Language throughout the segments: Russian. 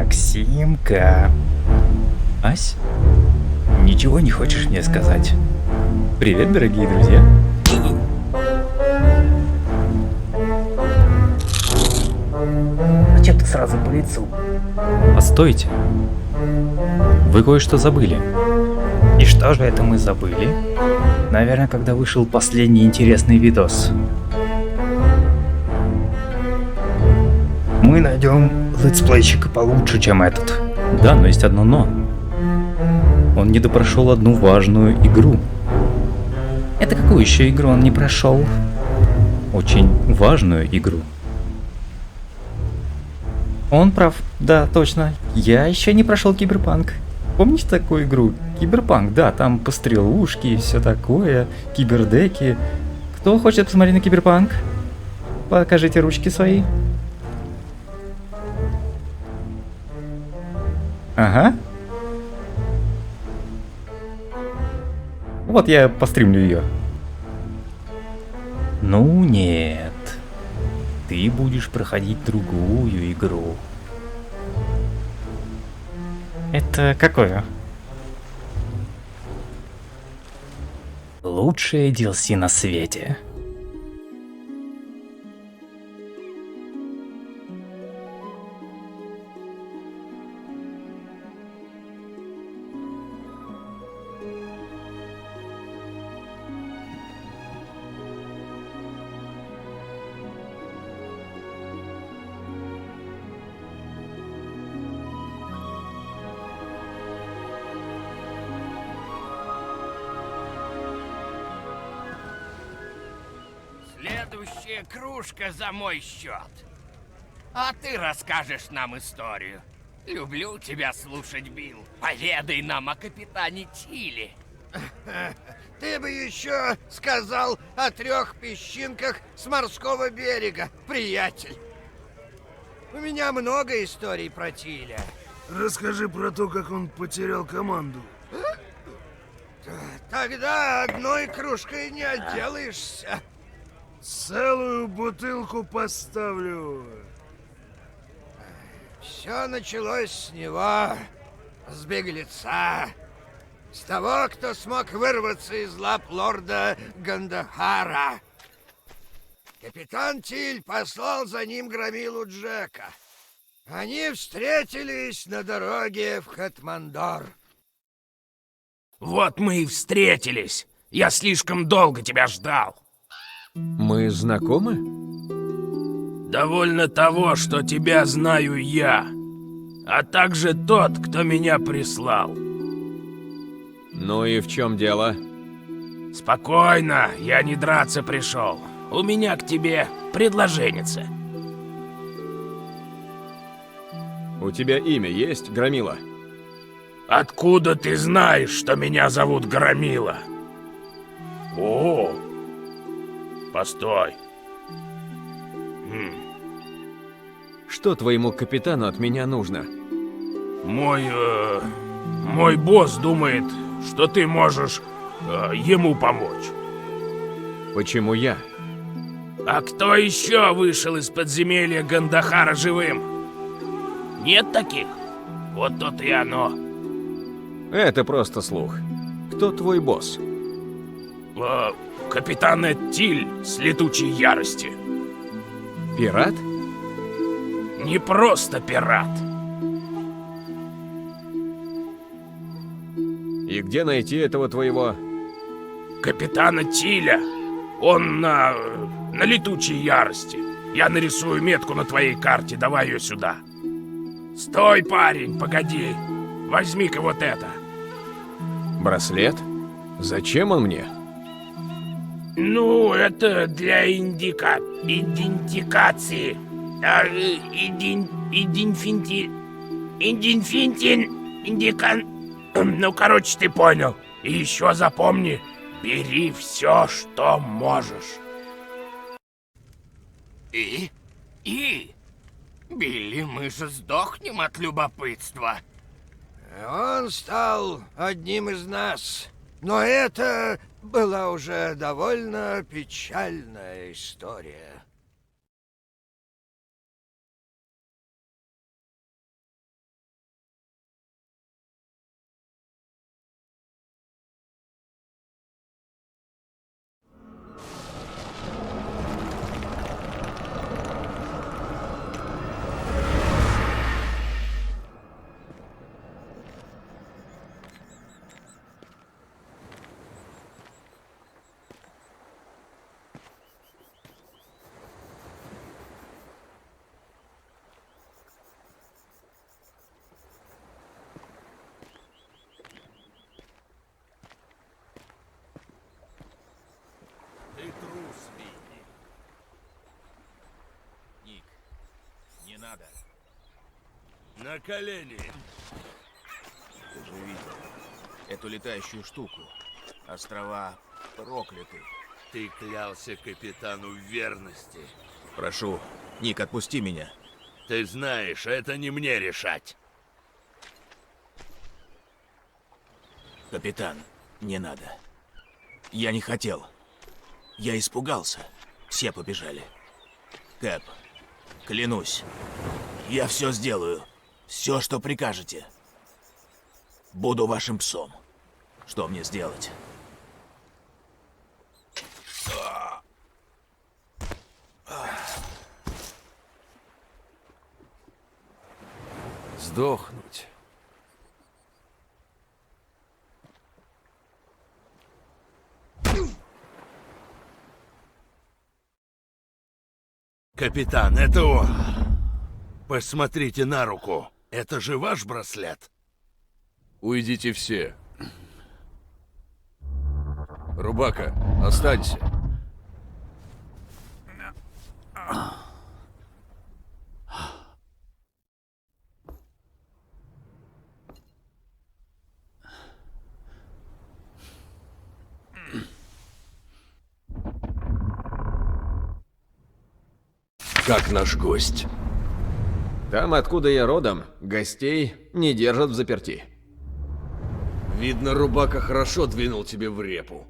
Максимка. Ась? Ничего не хочешь мне сказать? Привет, дорогие друзья. Зачем ты сразу по лицу? Постойте. Вы кое-что забыли. И что же это мы забыли? Наверное, когда вышел последний интересный видос. Мы найдем летсплейщика получше, чем этот. Да, но есть одно но. Он не допрошел одну важную игру. Это какую еще игру он не прошел? Очень важную игру. Он прав, да, точно. Я еще не прошел Киберпанк. Помните такую игру? Киберпанк, да, там пострелушки и все такое, кибердеки. Кто хочет посмотреть на Киберпанк? Покажите ручки свои. Ага. Вот я постримлю ее. Ну нет. Ты будешь проходить другую игру. Это какую? Лучшее DLC на свете. Следующая кружка за мой счет. А ты расскажешь нам историю. Люблю тебя слушать, Билл. Поведай нам о капитане Тиле. Ты бы еще сказал о 3 песчинках с морского берега, приятель. У меня много историй про Тиля. Расскажи про то, как он потерял команду. Тогда одной кружкой не отделаешься. Целую бутылку поставлю. Все началось с него, с беглеца, с того, кто смог вырваться из лап лорда Гандахара. Капитан Тиль послал за ним громилу Джека. Они встретились на дороге в Хатмандор. Вот мы и встретились. Я слишком долго тебя ждал. Мы знакомы? Довольно того, что тебя знаю я, а также тот, кто меня прислал. Ну и в чем дело? Спокойно, я не драться пришел. У меня к тебе предложенница. У тебя имя есть, Громила? Откуда ты знаешь, что меня зовут Громила? О, постой. Что твоему капитану от меня нужно? Мой босс думает, что ты можешь ему помочь. Почему я? А кто еще вышел из подземелья Гандахара живым? Нет таких? Вот то-то и оно. Это просто слух. Кто твой босс? Капитан Тиль с летучей ярости. Пират? Не просто пират. И где найти этого твоего... Капитана Тиля. Он на летучей ярости. Я нарисую метку на твоей карте, давай ее сюда. Стой, парень, погоди. Возьми-ка вот это. Браслет? Зачем он мне? Ну, это для идентификации. Ну, короче, ты понял. И еще запомни, бери все, что можешь. И? Билли, мы же сдохнем от любопытства. Он стал одним из нас. Но это была уже довольно печальная история. надо. На колени. Ты же видел эту летающую штуку. Острова прокляты. Ты клялся капитану в верности. Прошу, Ник, отпусти меня. Ты знаешь, это не мне решать. Капитан, не надо. Я не хотел. Я испугался. Все побежали. Кэп, клянусь, я все сделаю. Все, что прикажете. Буду вашим псом. Что мне сделать? Сдохнуть. Капитан, это он. Посмотрите на руку. Это же ваш браслет? Уйдите все. Рубака, останься. Как наш гость? Там, откуда я родом, гостей не держат в заперти. Видно, Рубака хорошо двинул тебе в репу.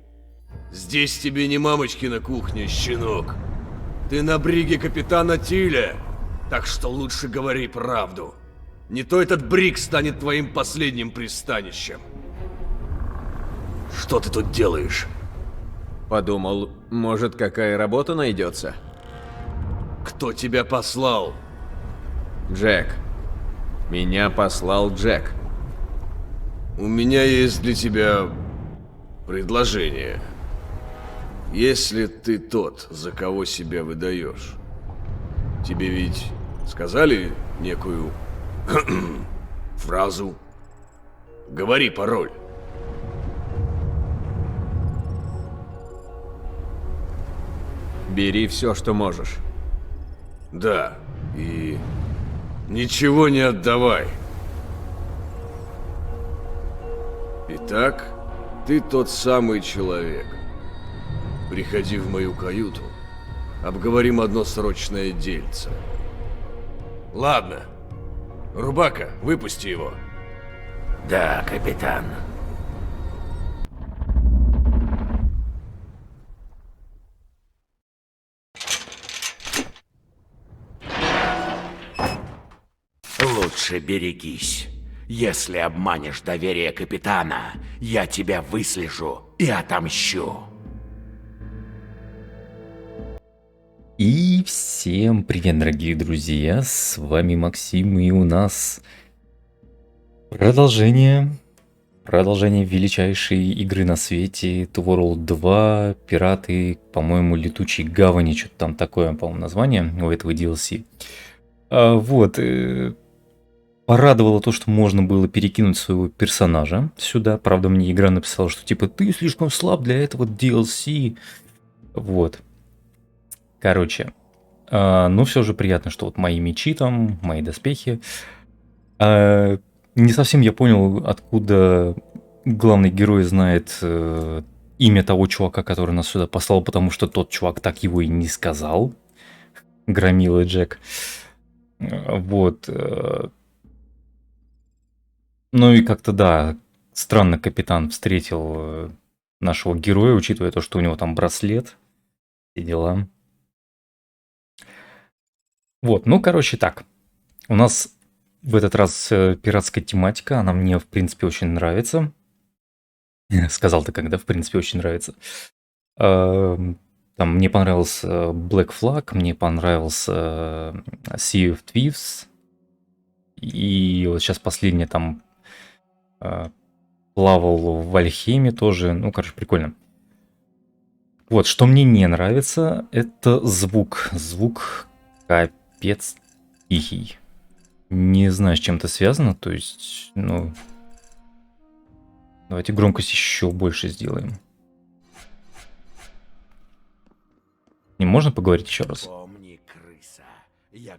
Здесь тебе не мамочки на кухне, щенок. Ты на бриге капитана Тиля, так что лучше говори правду. Не то этот бриг станет твоим последним пристанищем. Что ты тут делаешь? Подумал, может, какая работа найдется? Кто тебя послал? Джек. Меня послал Джек. У меня есть для тебя предложение. Если ты тот, за кого себя выдаешь, тебе ведь сказали некую фразу? Говори пароль. Бери все, что можешь. Да, и ничего не отдавай. Итак, ты тот самый человек. Приходи в мою каюту. Обговорим одно срочное дельце. Ладно. Рубака, выпусти его. Да, капитан. Лучше берегись. Если обманешь доверие капитана, я тебя выслежу и отомщу. И всем привет, дорогие друзья, с вами Максим, и у нас продолжение величайшей игры на свете, The World 2, Пираты, по-моему, Летучей Гавани, что-то там такое, по-моему, название у этого DLC. Порадовало то, что можно было перекинуть своего персонажа сюда, правда, мне игра написала, что типа ты слишком слаб для этого DLC, вот. Короче, но все же приятно, что вот мои мечи там, мои доспехи. Не совсем я понял, откуда главный герой знает имя того чувака, который нас сюда послал, потому что тот чувак так его и не сказал. Громила Джек. Вот. Ну и как-то, да, странно капитан встретил нашего героя, учитывая то, что у него там браслет и дела. Вот, ну, короче, так. У нас в этот раз пиратская тематика, она мне, в принципе, очень нравится. Сказал-то, когда, в принципе, очень нравится. Там мне понравился Black Flag, мне понравился Sea of Thieves. И вот сейчас последний там плавал в Вальхейме тоже. Ну, короче, прикольно. Вот, что мне не нравится, это звук. Звук капец тихий. Не знаю, с чем это связано, то есть, ну... Давайте громкость еще больше сделаем. Не можно поговорить еще раз? Помни, крыса, я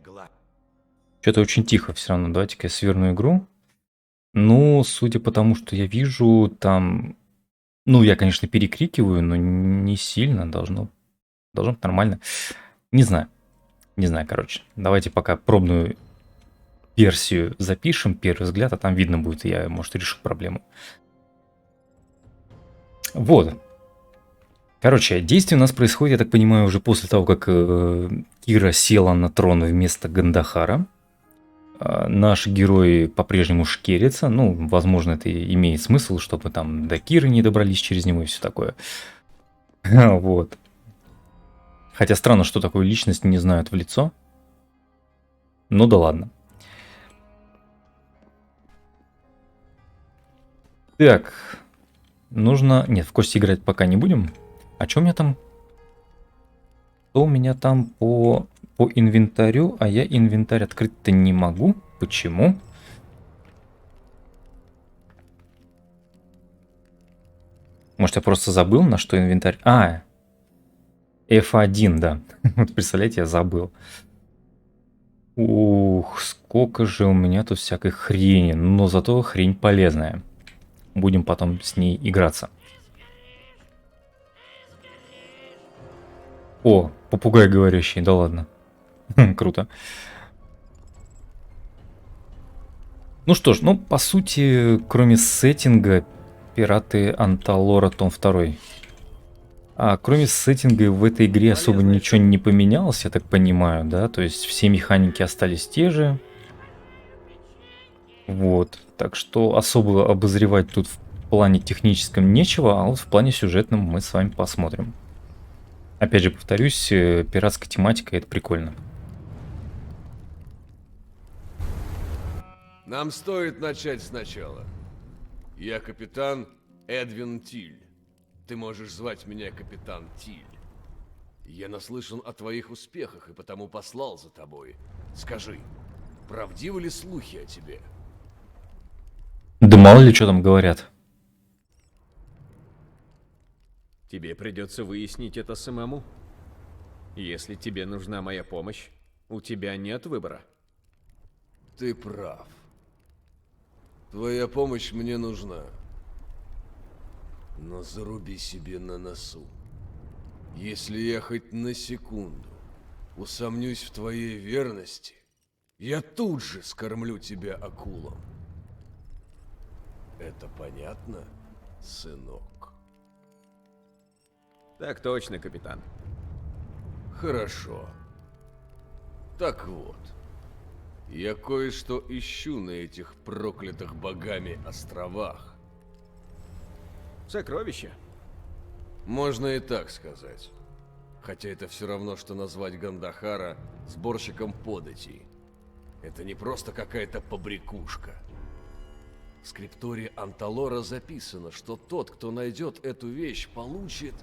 Что-то очень тихо все равно. Давайте-ка я сверну игру. Ну, судя по тому, что я вижу, там... Ну, я, конечно, перекрикиваю, но не сильно. Должно быть нормально. Не знаю. Не знаю, короче. Давайте пока пробную версию запишем, первый взгляд, а там видно будет, я, может, решу проблему. Вот. Короче, действие у нас происходит, я так понимаю, уже после того, как Кира села на трон вместо Гандахара. Наш герой по-прежнему шкерится. Ну, возможно, это имеет смысл, чтобы там до Киры не добрались через него и все такое. Вот. Хотя странно, что такую личность не знают в лицо. Ну да ладно. Так. Нужно... Нет, в кости играть пока не будем. А что у меня там? Что у меня там по инвентарю? А я инвентарь открыть-то не могу. Почему? Может, я просто забыл, на что инвентарь? А, F1, да. Вот представляете, я забыл. Ух, сколько же у меня тут всякой хрени. Но зато хрень полезная. Будем потом с ней играться. О, попугай говорящий, да ладно. Круто. Ну что ж, ну по сути, кроме сеттинга, пираты Анталора том 2. А кроме сеттинга в этой игре особо ничего не поменялось, я так понимаю, да? То есть все механики остались те же. Вот. Так что особо обозревать тут в плане техническом нечего, а вот в плане сюжетном мы с вами посмотрим. Опять же, повторюсь, пиратская тематика, это прикольно. Нам стоит начать сначала. Я капитан Эдвин Тиль. Ты можешь звать меня капитан Тиль. Я наслышан о твоих успехах и потому послал за тобой. Скажи, правдивы ли слухи о тебе? Да мало ли что там говорят. Тебе придется выяснить это самому. Если тебе нужна моя помощь, у тебя нет выбора. Ты прав. Твоя помощь мне нужна. Но заруби себе на носу. Если я хоть на секунду усомнюсь в твоей верности, я тут же скормлю тебя акулам. Это понятно, сынок? Так точно, капитан. Хорошо. Так вот, я кое-что ищу на этих проклятых богами островах. Сокровища. Можно и так сказать. Хотя это все равно, что назвать Гандахара сборщиком податей. Это не просто какая-то побрякушка. В скрипторе Анталора записано, что тот, кто найдет эту вещь, получит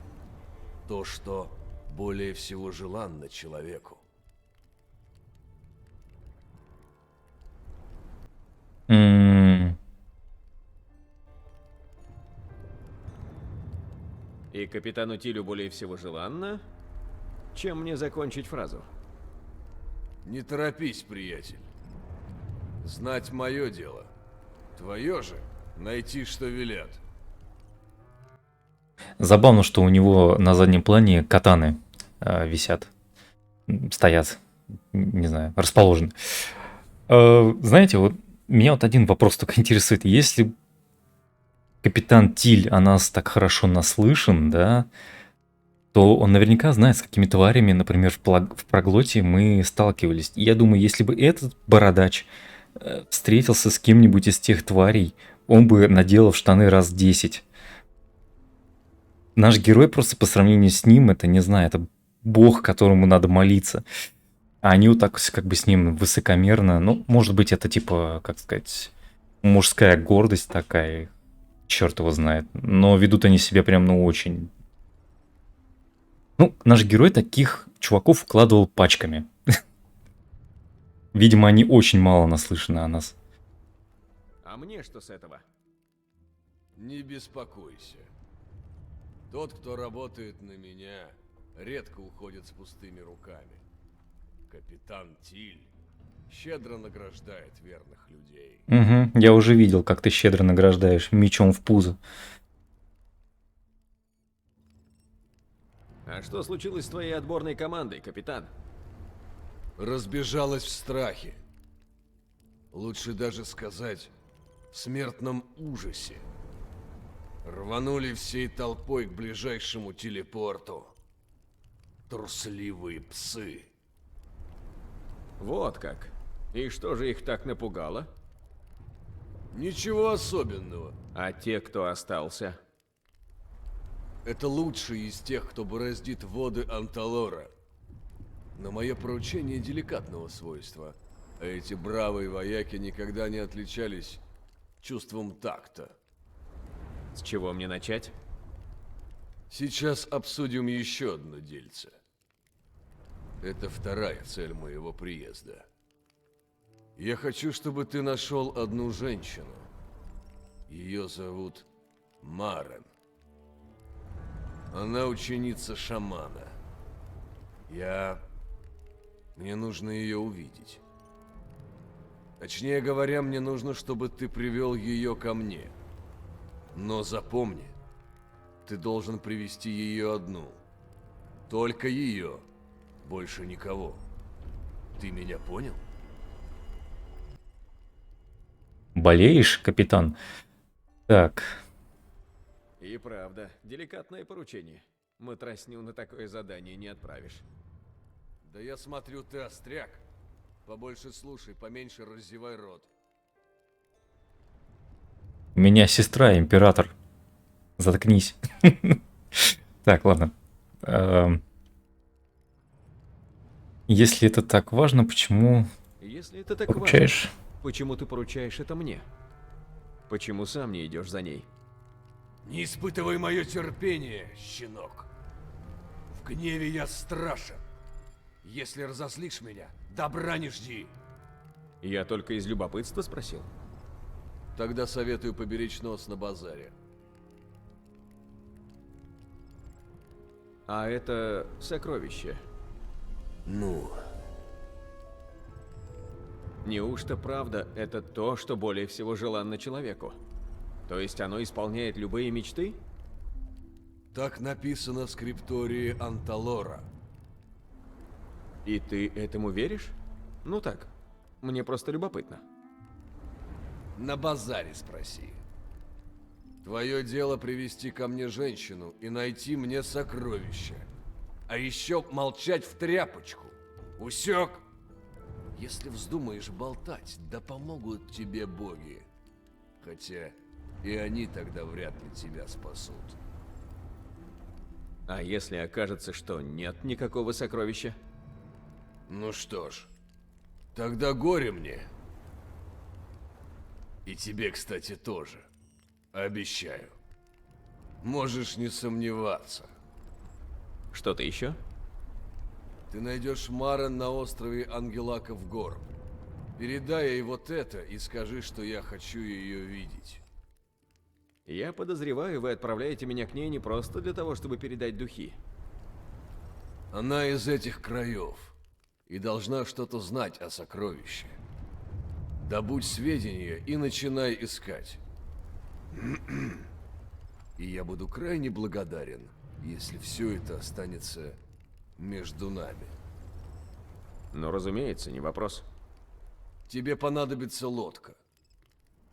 то, что более всего желанно человеку. И капитану Тилю более всего желанно, чем мне закончить фразу. Не торопись, приятель. Знать мое дело. Твое же найти, что велят. Забавно, что у него на заднем плане катаны висят, стоят, не знаю, расположены. Знаете, вот меня вот один вопрос только интересует. Если капитан Тиль о нас так хорошо наслышан, да, то он наверняка знает, с какими тварями, например, в проглоте мы сталкивались. И я думаю, если бы этот бородач встретился с кем-нибудь из тех тварей, он бы наделал в штаны раз 10. Наш герой просто по сравнению с ним, это, не знаю, это бог, которому надо молиться. А они вот так как бы с ним высокомерно, ну, может быть, это типа, как сказать, мужская гордость такая, черт его знает. Но ведут они себя прям, ну, очень... Ну, наш герой таких чуваков укладывал пачками. Видимо, они очень мало наслышаны о нас. А мне что с этого? Не беспокойся. Тот, кто работает на меня, редко уходит с пустыми руками. Капитан Тиль щедро награждает верных людей. Угу, я уже видел, как ты щедро награждаешь мечом в пузо. А что случилось с твоей отборной командой, капитан? Разбежалась в страхе. Лучше даже сказать, в смертном ужасе. Рванули всей толпой к ближайшему телепорту. Трусливые псы. Вот как. И что же их так напугало? Ничего особенного. А те, кто остался? Это лучший из тех, кто бороздит воды Анталора. Но мое поручение деликатного свойства, а эти бравые вояки никогда не отличались чувством такта. С чего мне начать? Сейчас обсудим еще одно дельце. Это вторая цель моего приезда. Я хочу, чтобы ты нашел одну женщину. Ее зовут Марен. Она ученица шамана. Мне нужно ее увидеть. Точнее говоря, мне нужно, чтобы ты привел ее ко мне. Но запомни, ты должен привести ее одну. Только ее. Больше никого. Ты меня понял? Болеешь, капитан? Так, И правда, деликатное поручение. Матросню на такое задание не отправишь. Да я смотрю, ты остряк. Побольше слушай, поменьше раздевай рот. у меня сестра император. Заткнись. Так, ладно. Если это так важно, почему Если это так важно, поручаешь? почему ты поручаешь это мне? Почему сам не идешь за ней? Не испытывай мое терпение, щенок. В гневе я страшен. Если разозлишь меня, добра не жди. Я только из любопытства спросил. Тогда советую поберечь нос на базаре. А это сокровище. Ну, Неужто правда это то, что более всего желанно человеку? То есть оно исполняет любые мечты? так написано в скриптории Анталора. И ты этому веришь? Ну так, мне просто любопытно. На базаре спроси. Твое дело привести ко мне женщину и найти мне сокровище. А еще молчать в тряпочку. Усек? Если вздумаешь болтать, да помогут тебе боги. Хотя и они тогда вряд ли тебя спасут. А если окажется, что нет никакого сокровища? Ну что ж, тогда горе мне. И тебе, кстати, тоже. Обещаю. Можешь не сомневаться. Что-то еще? Ты найдешь Марен на острове Ангелаков гор. Передай ей вот это и скажи, что я хочу ее видеть. Я подозреваю, вы отправляете меня к ней не просто для того, чтобы передать духи. Она из этих краев и должна что-то знать о сокровище. Добудь сведения и начинай искать. И я буду крайне благодарен, если все это останется между нами. Ну, разумеется, не вопрос. Тебе понадобится лодка.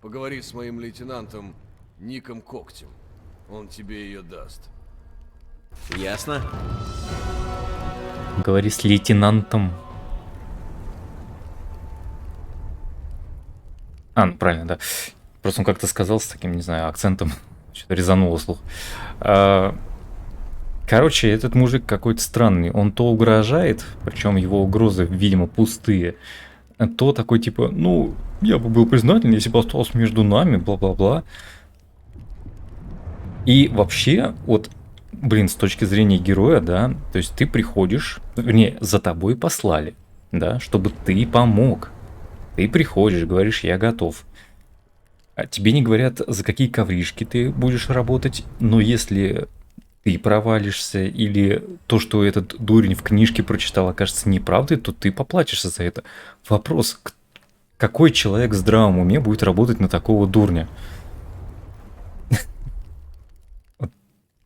Поговори с моим лейтенантом Ником Когтем. Он тебе ее даст. Ясно? Говори с лейтенантом. Ну правильно, да. Просто он как-то сказал с таким, не знаю, акцентом. Что-то резануло слух. Короче, этот мужик какой-то странный. Он то угрожает, причем его угрозы, видимо, пустые, то такой типа, ну, я бы был признателен, если бы остался между нами, бла-бла-бла. И вообще, вот, блин, с точки зрения героя, да, то есть ты приходишь, вернее, за тобой послали, да, чтобы ты помог. Ты приходишь, говоришь, я готов. А тебе не говорят, за какие ковришки ты будешь работать, но если ты провалишься, или то, что этот дурень в книжке прочитал, окажется неправдой, то ты поплачешься за это. Вопрос, какой человек в здравом уме будет работать на такого дурня?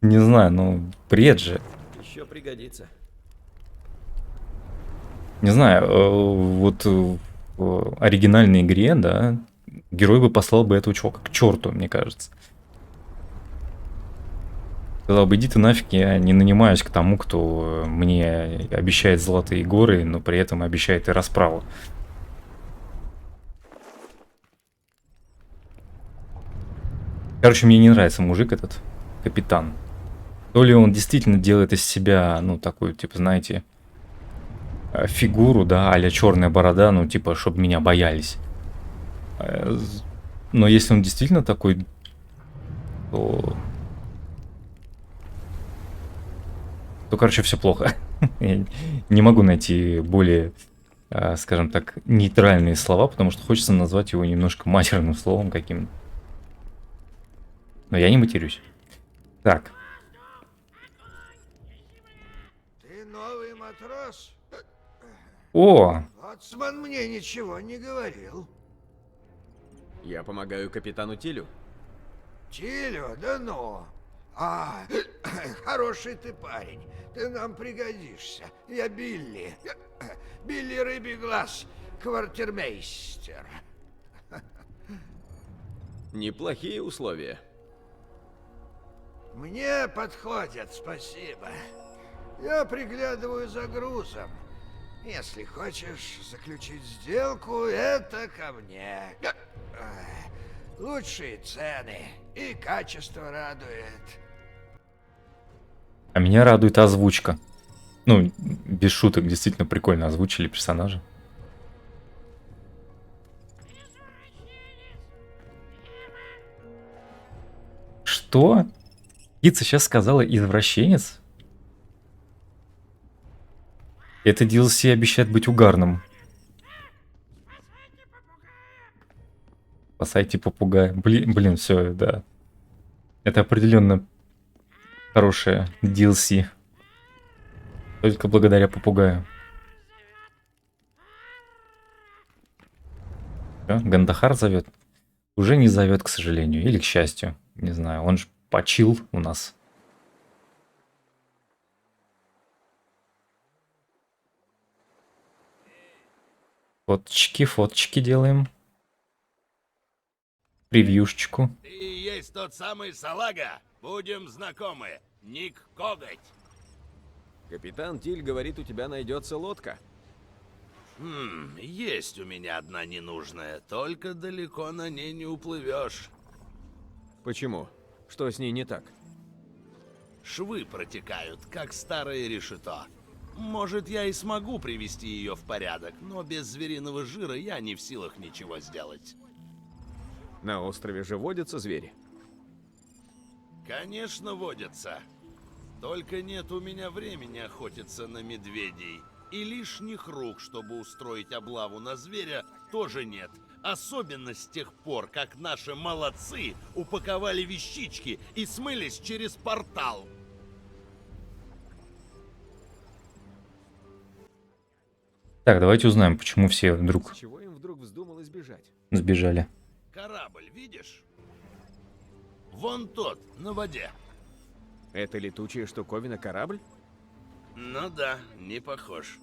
Не знаю, ну, бред же. Еще пригодится. Не знаю, вот в оригинальной игре, да, герой бы послал бы этого чувака к черту, мне кажется. Сказал бы, иди ты нафиг, я не нанимаюсь к тому, кто мне обещает золотые горы, но при этом обещает и расправу. Короче, мне не нравится мужик этот, капитан. То ли он действительно делает из себя, ну, такую, типа, знаете, фигуру, да, а-ля черная борода, ну, типа, чтобы меня боялись. Но если он действительно такой, то, короче, все плохо. Я не могу найти более, скажем так, нейтральные слова, потому что хочется назвать его немножко матерным словом каким-то. Но я не матерюсь. Так. Ты новый матрос? О, Лоцман мне ничего не говорил. Я помогаю капитану Тилю. Тилю, да ну. Хороший ты парень. Ты нам пригодишься. Я Билли. Билли Рыбий Глаз, квартирмейстер. Неплохие условия. Мне подходят, спасибо. Я приглядываю за грузом. Если хочешь заключить сделку, это ко мне. Лучшие цены и качество радует. а меня радует озвучка. Ну, без шуток, действительно прикольно озвучили персонажа. Что? Птица сейчас сказала извращенец? Это DLC обещает быть угарным. Спасайте попугая. Блин, все, да. Это определенно хорошее DLC. Только благодаря попугаю. Всё, Гандахар зовет. Уже не зовет, к сожалению. Или к счастью. Не знаю, он же почил у нас. Фоточки делаем. Превьюшечку. Ты и есть тот самый салага? Будем знакомы. Ник Коготь. Капитан Тиль говорит, у тебя найдется лодка. Есть у меня одна ненужная, только далеко на ней не уплывешь. Почему? Что с ней не так? Швы протекают, как старое решето. Может, я и смогу привести ее в порядок, но без звериного жира я не в силах ничего сделать. На острове же водятся звери. Конечно, водятся. Только нет у меня времени охотиться на медведей. И лишних рук, чтобы устроить облаву на зверя, тоже нет. Особенно с тех пор, как наши молодцы упаковали вещички и смылись через портал. Так, давайте узнаем, почему все вдруг С чего им вдруг вздумалось бежать? сбежали. Корабль, видишь? Вон тот, на воде. Это летучая штуковина корабль? Ну да, не похож.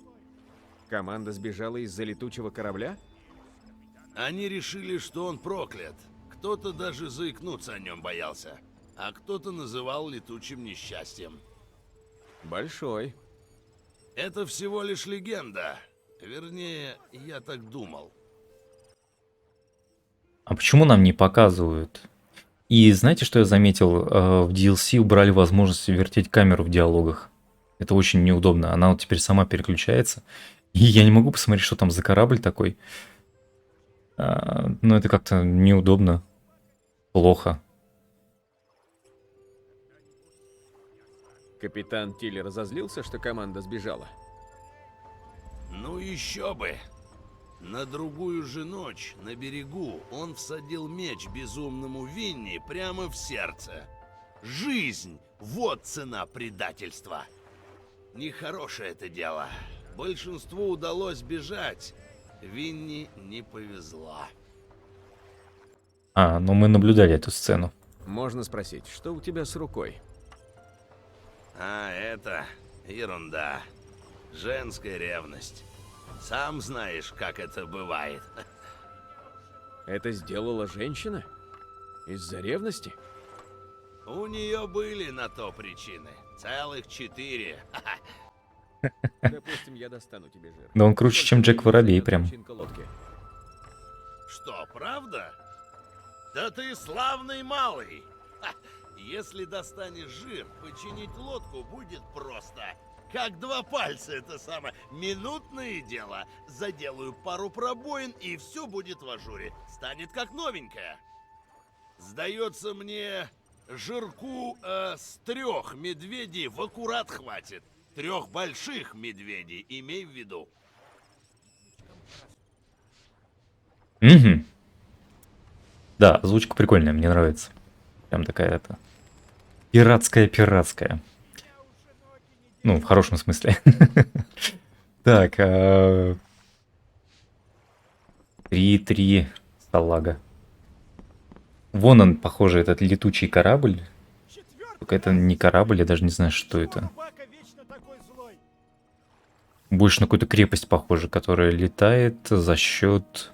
Команда сбежала из-за летучего корабля? Они решили, что он проклят. Кто-то даже заикнуться о нем боялся. А кто-то называл летучим несчастьем. Большой. Это всего лишь легенда. Вернее, я так думал. А почему нам не показывают? И знаете, что я заметил? В DLC убрали возможность вертеть камеру в диалогах. Это очень неудобно. Она вот теперь сама переключается. И я не могу посмотреть, что там за корабль такой. Но это как-то неудобно. Плохо. Капитан Тиль разозлился, что команда сбежала? Ну еще бы. На другую же ночь на берегу он всадил меч безумному Винни прямо в сердце. Жизнь — вот цена предательства. Нехорошее это дело. Большинству удалось бежать. Винни не повезло. А, ну мы наблюдали эту сцену. Можно спросить, что у тебя с рукой? А это ерунда. Женская ревность. Сам знаешь, как это бывает. Это сделала женщина? Из-за ревности? У нее были на то причины. Целых 4. Допустим, я достану тебе жир. Да он круче, чем Джек Воробей, прям. Начинка лодки. Что, правда? Да ты славный малый. Ха, если достанешь жир, починить лодку будет просто. Как 2 пальца, это самое минутное дело. Заделаю пару пробоин, и все будет в ажуре. Станет как новенькая. Сдается мне, жирку с 3 медведей в аккурат хватит. 3 больших медведей, имей в виду. Угу. Да, озвучка прикольная, мне нравится. Прям такая это пиратская. Ну, в хорошем смысле. Так, 3-3 салага. Вон он, похоже, этот летучий корабль. Только это не корабль, я даже не знаю, что это. Больше на какую-то крепость похоже, которая летает за счет...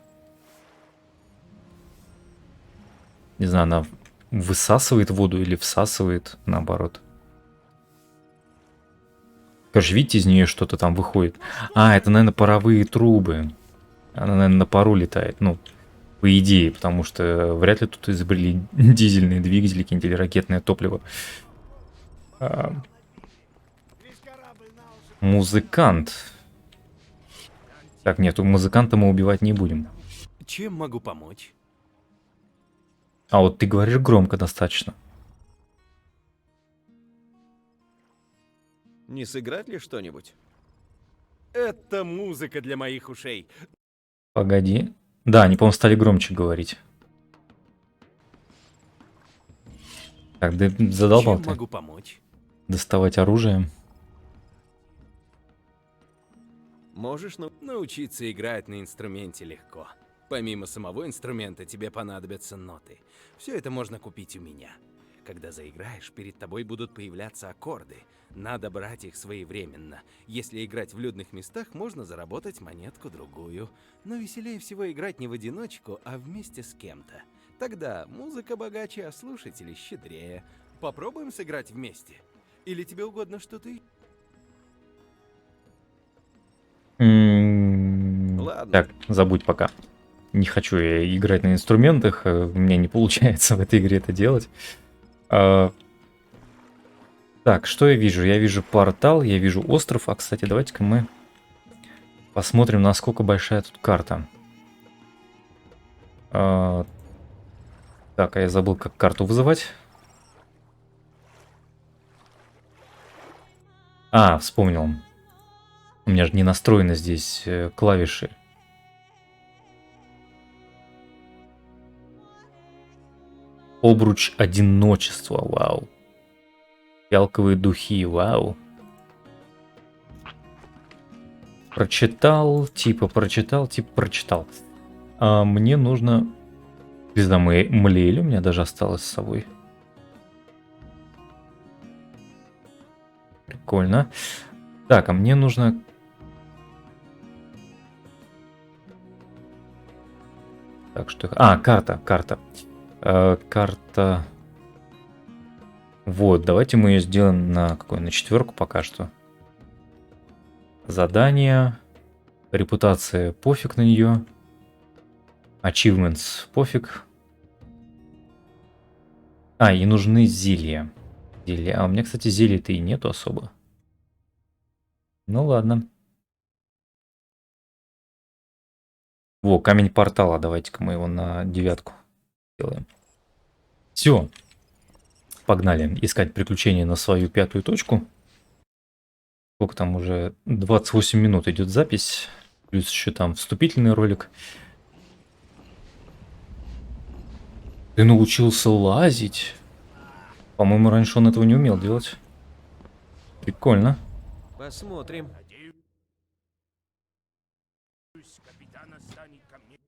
Не знаю, она высасывает воду или всасывает, наоборот. Короче, видите, из нее что-то там выходит. А, это, наверное, паровые трубы. Она, наверное, на пару летает. Ну, по идее, потому что вряд ли тут изобрели дизельные двигатели какие-нибудь или ракетное топливо. Музыкант. Так, нет, у музыканта мы убивать не будем. Чем могу помочь? А вот ты говоришь громко достаточно. Не сыграть ли что-нибудь? Это музыка для моих ушей. Погоди. Да, они, по-моему, стали громче говорить. Так, да задолбал Чем ты. могу помочь? Доставать оружие. Можешь научиться играть на инструменте легко. Помимо самого инструмента тебе понадобятся ноты. Все это можно купить у меня. Когда заиграешь, перед тобой будут появляться аккорды. Надо брать их своевременно. Если играть в людных местах, можно заработать монетку-другую. Но веселее всего играть не в одиночку, а вместе с кем-то. Тогда музыка богаче, а слушатели щедрее. Попробуем сыграть вместе? Или тебе угодно что-то... Ладно. Так, забудь пока. Не хочу я играть на инструментах, у меня не получается в этой игре это делать. Так, что я вижу? Я вижу портал, я вижу остров. А, кстати, давайте-ка мы посмотрим, насколько большая тут карта. Так, а я забыл, как карту вызывать. А, вспомнил. У меня же не настроены здесь клавиши. Обруч одиночества, вау. Фиалковые духи, вау. Прочитал, типа прочитал. А мне нужно... Пизда, млели, у меня даже осталось с собой. Прикольно. Так, а мне нужно... Так, что... А, карта. Карта... Вот, давайте мы ее сделаем на какой? На 4 пока что. Задание. Репутация, пофиг на нее. Achievements, пофиг. А, и нужны зелья. А у меня, кстати, зелий-то и нету особо. Ну ладно. Во, камень портала. Давайте-ка мы его на 9 делаем. Все. Погнали искать приключения на свою 5-ю точку. Сколько там уже? 28 минут идет запись. Плюс еще там вступительный ролик. Ты научился лазить? По-моему, раньше он этого не умел делать. Прикольно. Посмотрим. Надеюсь, капитан станет ко мне.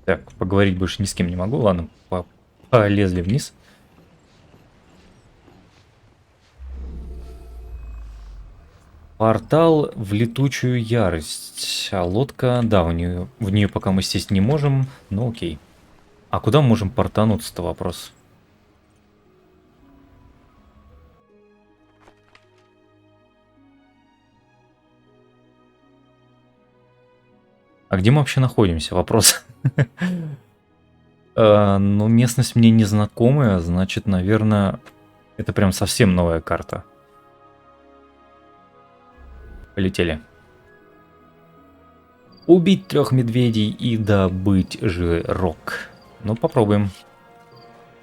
Так, поговорить больше ни с кем не могу. Ладно, полезли вниз. Портал в летучую ярость. А лодка, да, в нее пока мы сесть не можем, но окей. А куда мы можем портануться-то вопрос? А где мы вообще находимся? Вопрос. Ну, местность мне незнакомая, значит, наверное, это прям совсем новая карта. Полетели. Убить 3 медведей и добыть жирок. Ну, попробуем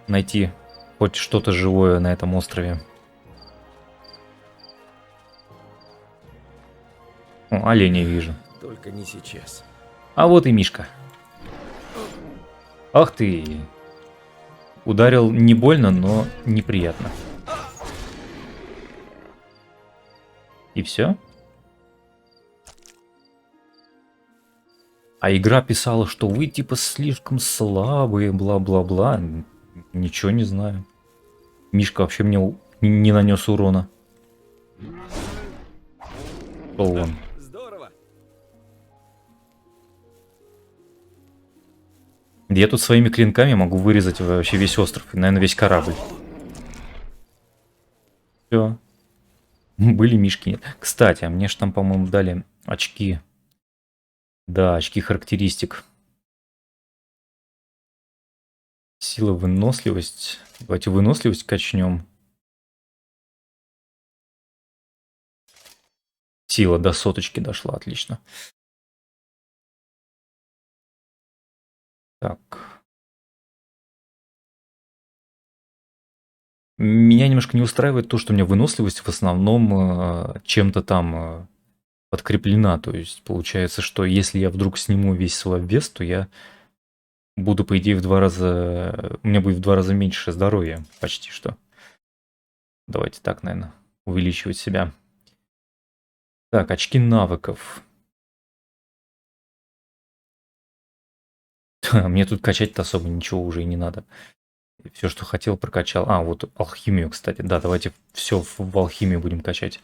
найти хоть что-то живое на этом острове. О, оленя вижу. Только не сейчас. А вот и Мишка. Ах ты. Ударил не больно, но неприятно. И все? А игра писала, что вы типа слишком слабые, бла-бла-бла. Ничего не знаю. Мишка вообще мне не нанес урона. Шел вон. Здорово. Я тут своими клинками могу вырезать вообще весь остров. И, наверное, весь корабль. Все. Были Мишки. Кстати, а мне же там, по-моему, дали очки. Да, очки характеристик. Сила, выносливость. Давайте выносливость качнем. Сила до 100 дошла, отлично. Так. Меня немножко не устраивает то, что у меня выносливость в основном чем-то там подкреплена. То есть получается, что если я вдруг сниму весь свой вес, то я буду, по идее, в 2 раза... У меня будет в 2 раза меньше здоровья. Почти что. Давайте так, наверное, увеличивать себя. Так, очки навыков. Мне тут качать-то особо ничего уже и не надо. Все, что хотел, прокачал. А, вот алхимию, кстати. Да, давайте все в алхимию будем качать.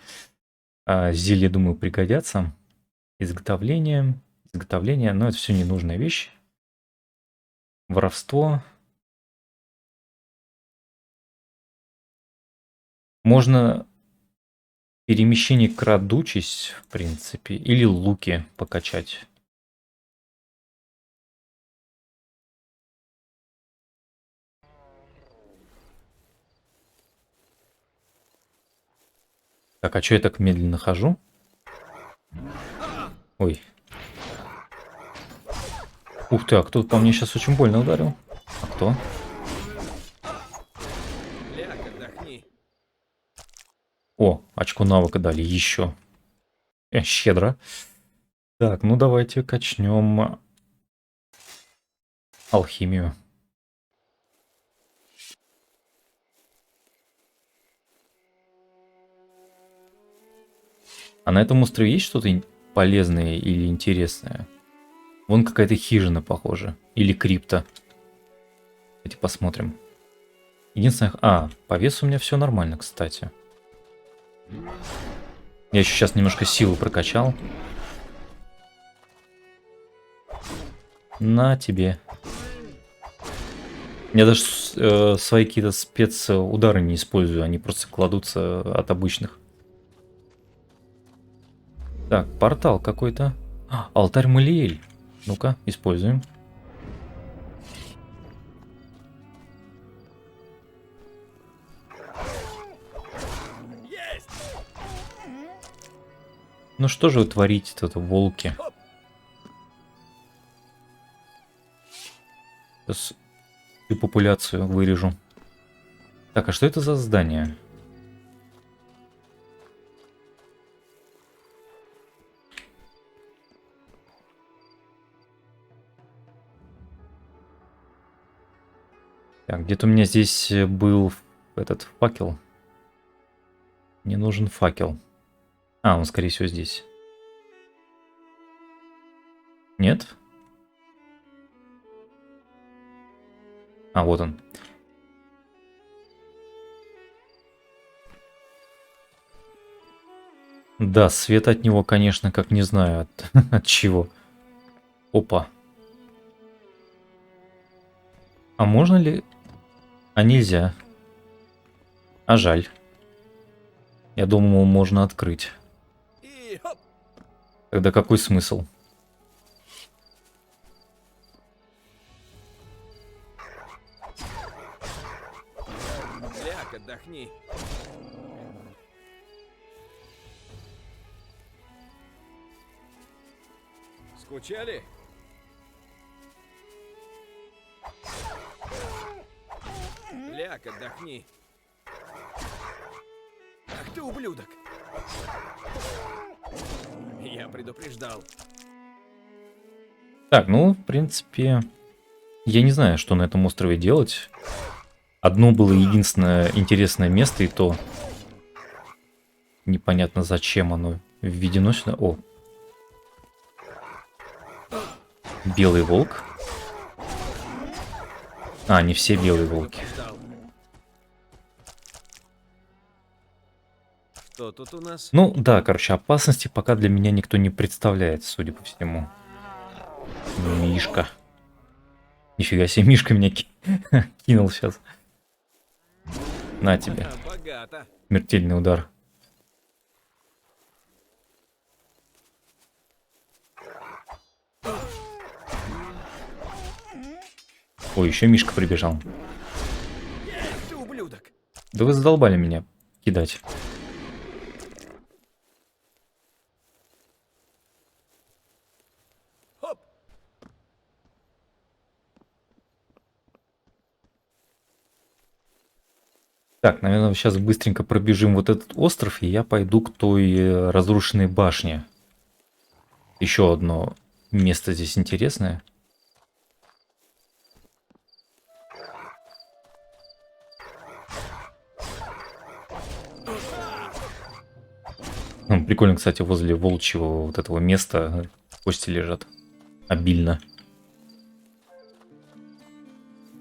Зелья, думаю, пригодятся. Изготовление. Изготовление, но это все ненужная вещь. Воровство. Можно перемещение, крадучесть, в принципе, или луки покачать. Так, а что я так медленно хожу? Ой. Ух ты, а кто по мне сейчас очень больно ударил? А кто? Ляг, отдохни. О, очко навыка дали еще. Щедро. Так, ну давайте качнем алхимию. А на этом острове есть что-то полезное или интересное? Вон какая-то хижина, похоже. Или крипта. Давайте посмотрим. Единственное... А, по весу у меня все нормально, кстати. Я еще сейчас немножко силу прокачал. На тебе. Я даже свои какие-то спецудары не использую. Они просто кладутся от обычных. Так, портал какой-то. Алтарь Малиэль. Ну-ка, используем. Ну что же вы творите-то, волки? Сейчас всю популяцию вырежу. Так, а что это за здание? Так, где-то у меня здесь был этот факел. Мне нужен факел. А, он, скорее всего, здесь. Нет? А, вот он. Да, свет от него, конечно, как не знаю, от чего. Опа. А можно ли... А нельзя. А жаль. Я думал, можно открыть. И хоп! Тогда какой смысл? Ляг, отдохни. Скучали? Ляг, отдохни. Ах ты ублюдок! Я предупреждал. Так, ну, в принципе, я не знаю, что на этом острове делать. Одно было единственное интересное место, и то непонятно, зачем оно введено сюда. О, белый волк. А, не все белые волки. Предупреждал. Что тут у нас? Ну, да, короче, опасности пока для меня никто не представляет, судя по всему. Мишка. Нифига себе, Мишка меня кинул сейчас. На тебе. Ага, богато. Смертельный удар. Ой, еще Мишка прибежал. Ах ты ублюдок! Да вы задолбали меня кидать. Хоп! Так, наверное, сейчас быстренько пробежим вот этот остров, и я пойду к той разрушенной башне. Еще одно место здесь интересное. Прикольно, кстати, возле волчьего вот этого места кости лежат. Обильно.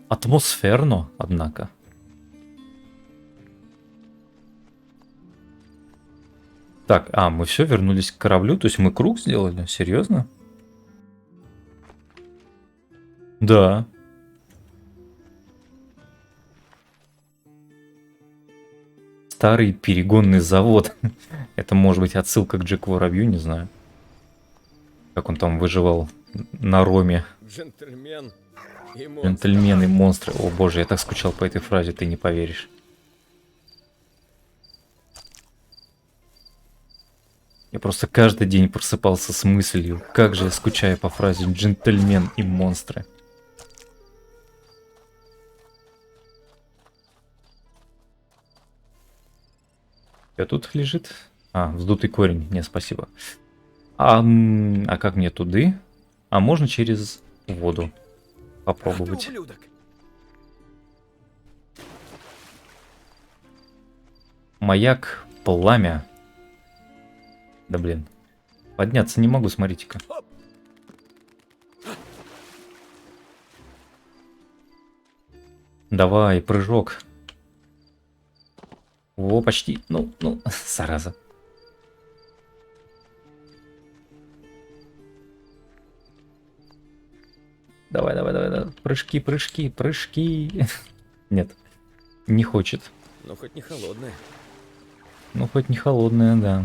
Атмосферно, однако. Так, мы все вернулись к кораблю, то есть мы круг сделали? Серьезно? Да. Старый перегонный завод. Это может быть отсылка к Джеку Воробью, не знаю. Как он там выживал на Роме. Джентльмен и монстр. Джентльмены, монстры. О боже, я так скучал по этой фразе, ты не поверишь. Я просто каждый день просыпался с мыслью, как же я скучаю по фразе «джентльмен и монстры». Что тут лежит? Вздутый корень. Не, спасибо. А как мне туды? А можно через воду Ах ты попробовать. ублюдок! Маяк, пламя. Да блин. Подняться не могу, смотрите-ка. Хоп! Давай, прыжок. О, почти. Ну, зараза. Давай, давай, давай, давай. Прыжки, прыжки, прыжки. Нет, не хочет. Ну хоть не холодная. Ну, хоть не холодная, да.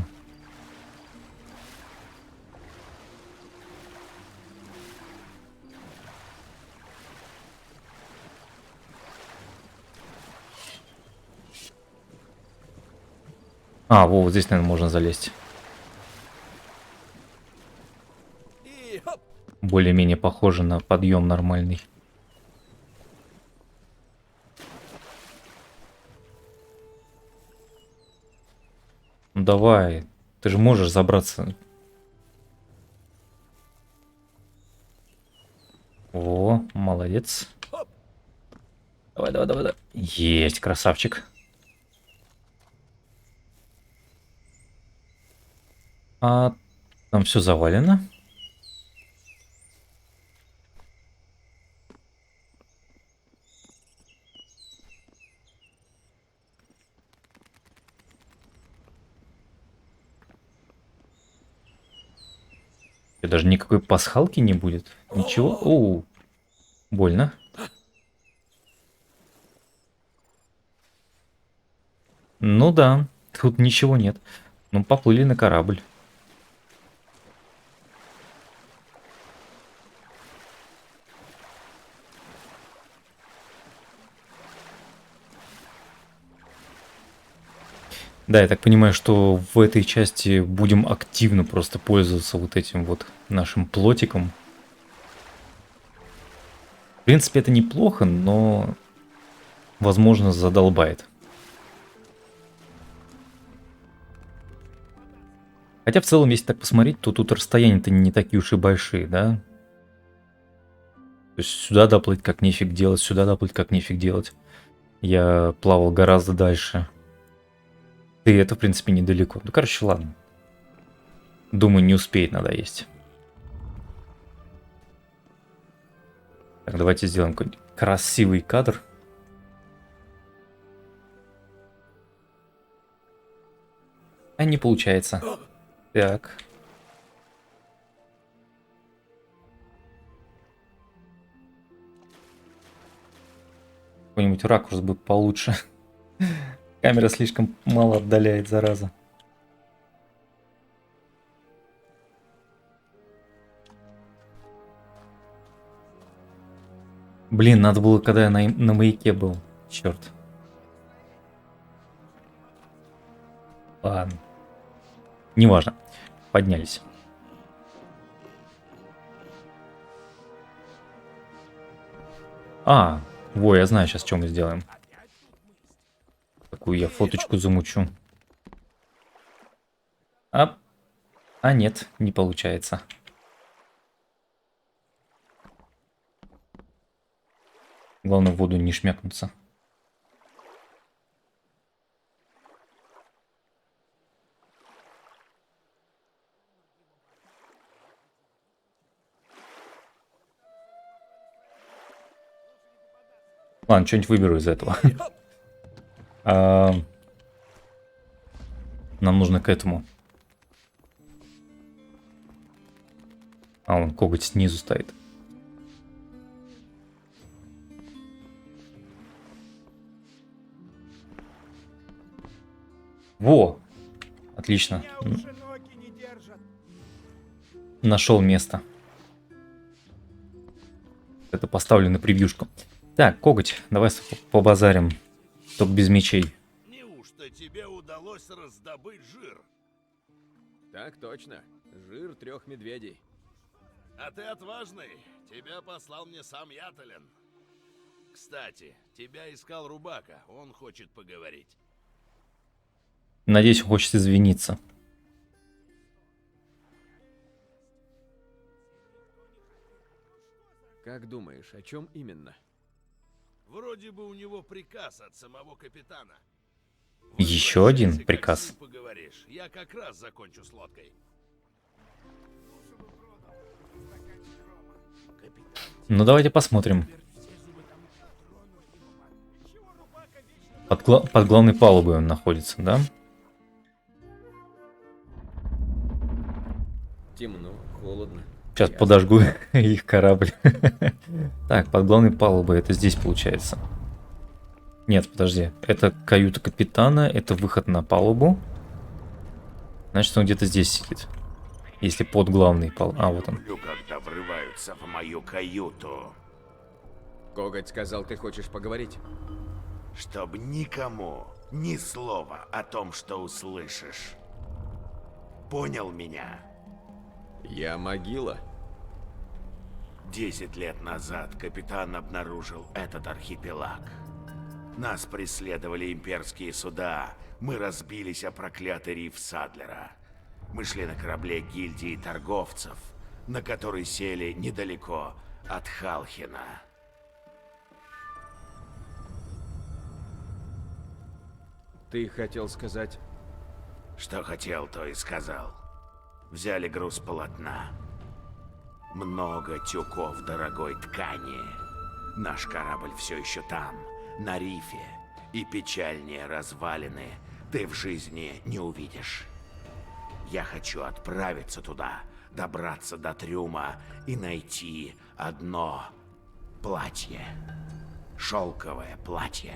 Вот здесь, наверное, можно залезть. И хоп! Более-менее похоже на подъем нормальный. Ну давай, ты же можешь забраться. О, молодец. Хоп! Давай, давай, давай, давай. Есть, красавчик. А там все завалено. И даже никакой пасхалки не будет. Ничего. Оу, больно. Ну да, тут ничего нет. Ну, поплыли на корабль. Да, я так понимаю, что в этой части будем активно просто пользоваться вот этим вот нашим плотиком. В принципе, это неплохо, но, возможно, задолбает. Хотя в целом, если так посмотреть, то тут расстояния-то не такие уж и большие, да? То есть сюда доплыть как нефиг делать, сюда доплыть как нефиг делать. Я плавал гораздо дальше. И это, в принципе, недалеко. Ну, короче, ладно. Думаю, не успеет надоесть. Так, давайте сделаем какой-нибудь красивый кадр. А не получается. Так. Какой-нибудь ракурс бы получше. Камера слишком мало отдаляет, зараза. Блин, надо было, когда я на маяке был. Черт. Ладно. Неважно. Поднялись. Во, я знаю сейчас, что мы сделаем. Такую я фоточку замучу. А нет, не получается. Главное, в воду не шмякнуться. Ладно, что-нибудь выберу из этого. Нам нужно к этому. Он коготь снизу стоит. Во! Отлично. Нашел место. Это поставлю на превьюшку. Так, коготь, давай побазарим. Только без мечей. Неужто тебе удалось раздобыть жир? Так точно. Жир 3 медведей. А ты отважный. Тебя послал мне сам Ятален. Кстати, тебя искал Рубака. Он хочет поговорить. Надеюсь, он хочет извиниться. Как думаешь, о чем именно? Вроде бы у него приказ от самого капитана. Еще один Возвращайся, как приказ. с ним поговоришь. Я как раз закончу с лодкой. Ну, давайте посмотрим. Под главной палубой он находится, да? Темно, холодно. Сейчас подожгу их корабль. Так, под главной палубой это здесь получается. Нет, подожди. Это каюта капитана, это выход на палубу. Значит, он где-то здесь сидит. Если под главной палубой. Вот он. Когда врываются в мою каюту, Коготь сказал, ты хочешь поговорить? чтоб никому ни слова о том, что услышишь. Понял меня? Я могила. 10 лет назад капитан обнаружил этот архипелаг. Нас преследовали имперские суда. Мы разбились о проклятый риф Садлера. Мы шли на корабле гильдии торговцев, на который сели недалеко от Халхина. Ты хотел сказать... Что хотел, то и сказал. Взяли груз полотна. Много тюков дорогой ткани. Наш корабль все еще там, на рифе. И печальнее развалины ты в жизни не увидишь. Я хочу отправиться туда, добраться до трюма и найти одно платье. Шелковое платье.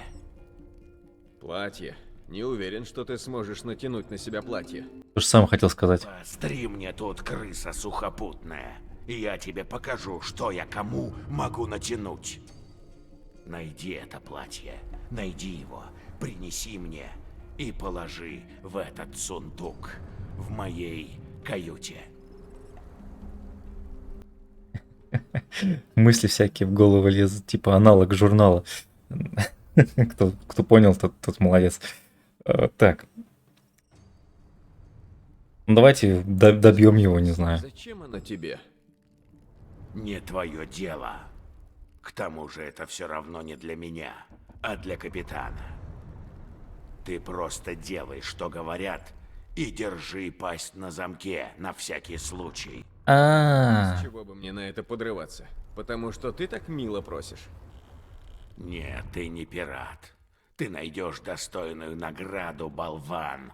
Платье. Не уверен, что ты сможешь натянуть на себя платье. То же самое хотел сказать. Постри мне тут, крыса сухопутная, и я тебе покажу, что я кому могу натянуть. Найди это платье, найди его, принеси мне и положи в этот сундук в моей каюте. Мысли всякие в голову лезут, типа аналог журнала. Кто понял, тот молодец. Так. Ну, давайте добьем его, не знаю. Зачем оно тебе? Не твое дело. К тому же это все равно не для меня, а для капитана. Ты просто делай, что говорят, и держи пасть на замке на всякий случай. А, С чего бы мне на это подрываться? Потому что ты так мило просишь. Нет, ты не пират. Ты найдешь достойную награду, болван.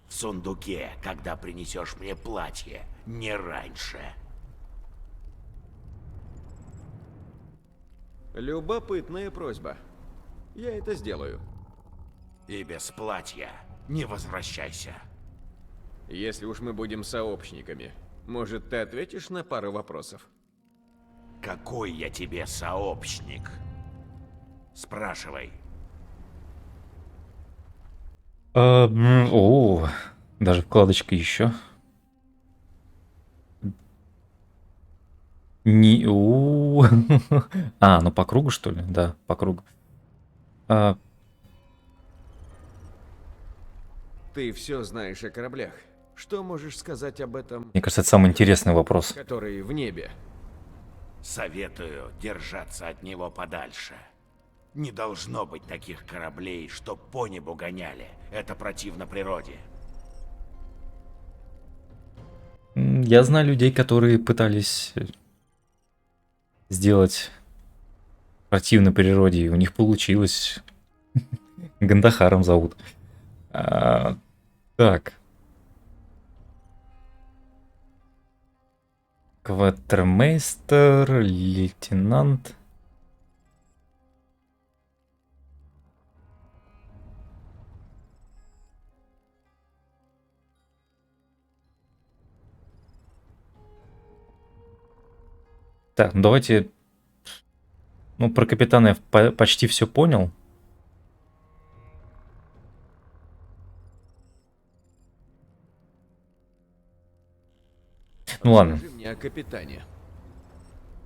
В сундуке, когда принесешь мне платье, не раньше. Любопытная просьба. Я это сделаю. И без платья не возвращайся. Если уж мы будем сообщниками, может, ты ответишь на пару вопросов? Какой я тебе сообщник? Спрашивай. О, даже вкладочка еще. Не, а, ну по кругу, что ли? Да, по кругу. Ты все знаешь о кораблях. Что можешь сказать об этом, Мне кажется, это самый интересный вопрос. который в небе? Советую держаться от него подальше. Не должно быть таких кораблей, что по небу гоняли. Это противно природе. Я знаю людей, которые пытались сделать противно природе, и у них получилось. Гандахаром зовут. Так. Кватермейстер, лейтенант. Так, ну давайте... Ну, про капитана я почти все понял. Ну ладно. Расскажи мне о капитане.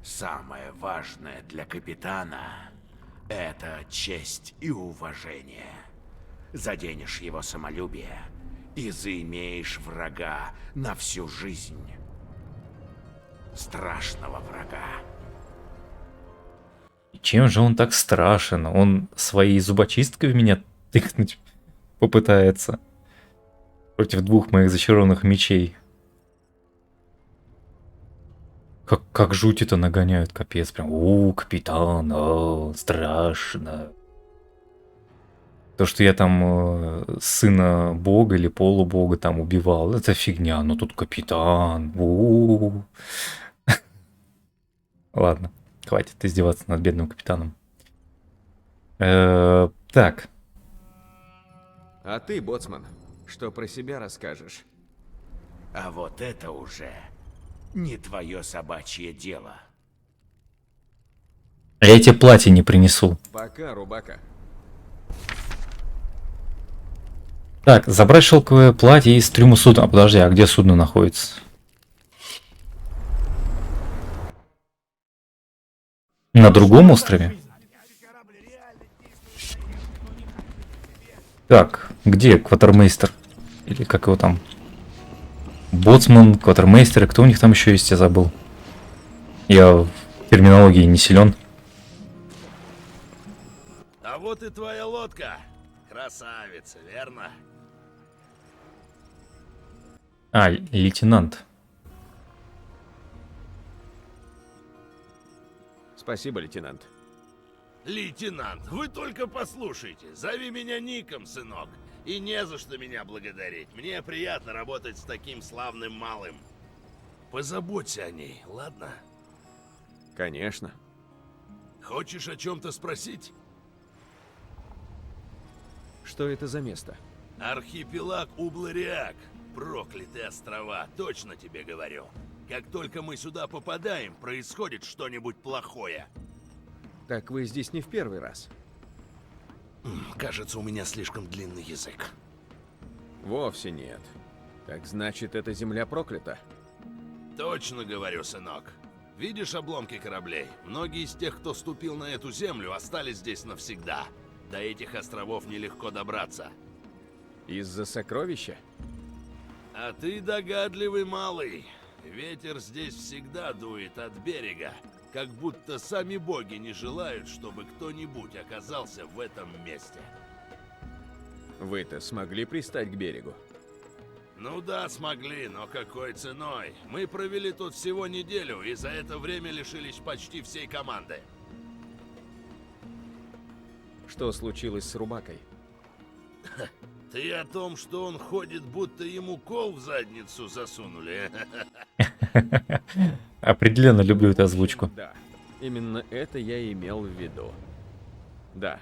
Самое важное для капитана – это честь и уважение. Заденешь его самолюбие и заимеешь врага на всю жизнь. Страшного врага. Чем же он так страшен? Он своей зубочисткой в меня тыкнуть попытается. Против двух моих зачарованных мечей. Как жуть это нагоняют, капец. Прям, капитан, страшно. То, что я там сына бога или полубога там убивал, это фигня. Но тут капитан. Ладно, хватит издеваться над бедным капитаном. Так. А ты, боцман, что про себя расскажешь? А вот это уже не твое собачье дело. Я тебе платье не принесу. Пока, Рубака. Так, забрать шелковое платье из трюма судна. Подожди, а где судно находится? На другом острове? Так, где кватермейстер? Или как его там? Боцман, кватермейстер, кто у них там еще есть, я забыл. Я в терминологии не силен. А вот и твоя лодка. Красавица, верно? А, лейтенант. Спасибо, лейтенант. Лейтенант, вы только послушайте. Зови меня Ником, сынок. И не за что меня благодарить. Мне приятно работать с таким славным малым. Позаботься о ней, ладно? Конечно. Хочешь о чем-то спросить? Что это за место? Архипелаг Ублариак. Проклятые острова, точно тебе говорю. Как только мы сюда попадаем, происходит что-нибудь плохое. Так вы здесь не в первый раз. Кажется, у меня слишком длинный язык. Вовсе нет. Так значит, эта земля проклята? Точно говорю, сынок. Видишь обломки кораблей? Многие из тех, кто ступил на эту землю, остались здесь навсегда. До этих островов нелегко добраться. Из-за сокровища? А ты догадливый малый. Ветер здесь всегда дует от берега, как будто сами боги не желают, чтобы кто-нибудь оказался в этом месте. Вы-то смогли пристать к берегу? Ну да, смогли, но какой ценой? Мы провели тут всего неделю, и за это время лишились почти всей команды. Что случилось с Рубакой? Ты о том, что он ходит, будто ему кол в задницу засунули? Определенно люблю эту озвучку. Да, именно это я имел в виду. Да.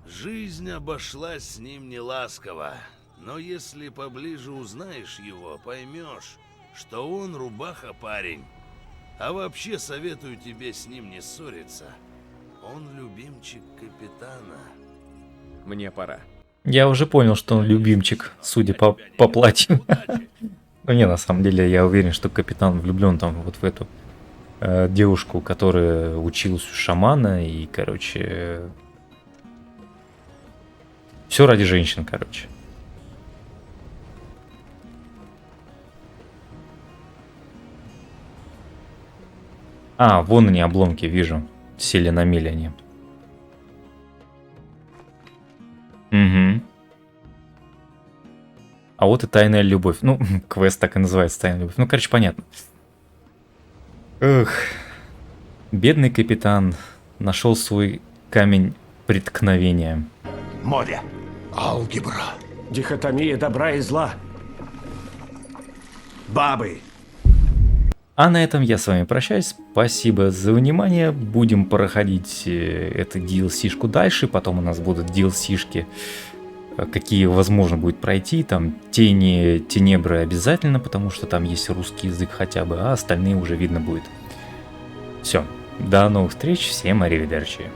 Жизнь обошлась с ним неласково, но если поближе узнаешь его, поймешь, что он рубаха парень. А вообще советую тебе с ним не ссориться. Он любимчик капитана. Мне пора. Я уже понял, что он любимчик, судя по платью. Удачи! Ну не, на самом деле, я уверен, что капитан влюблен там вот в эту девушку, которая училась у шамана, и, короче... Все ради женщин, короче. А, вон они, обломки, вижу. Сели на мели они. Угу. А вот и тайная любовь. Ну, квест так и называется, тайная любовь. Ну, короче, понятно. Эх. Бедный капитан нашел свой камень преткновения. Море. Алгебра. Дихотомия добра и зла. Бабы. А на этом я с вами прощаюсь. Спасибо за внимание. Будем проходить эту DLC-шку дальше. Потом у нас будут DLC-шки, какие возможно будет пройти. Там тени, тенебры обязательно, потому что там есть русский язык хотя бы, а остальные уже видно будет. Все. До новых встреч. Всем аривидерчи.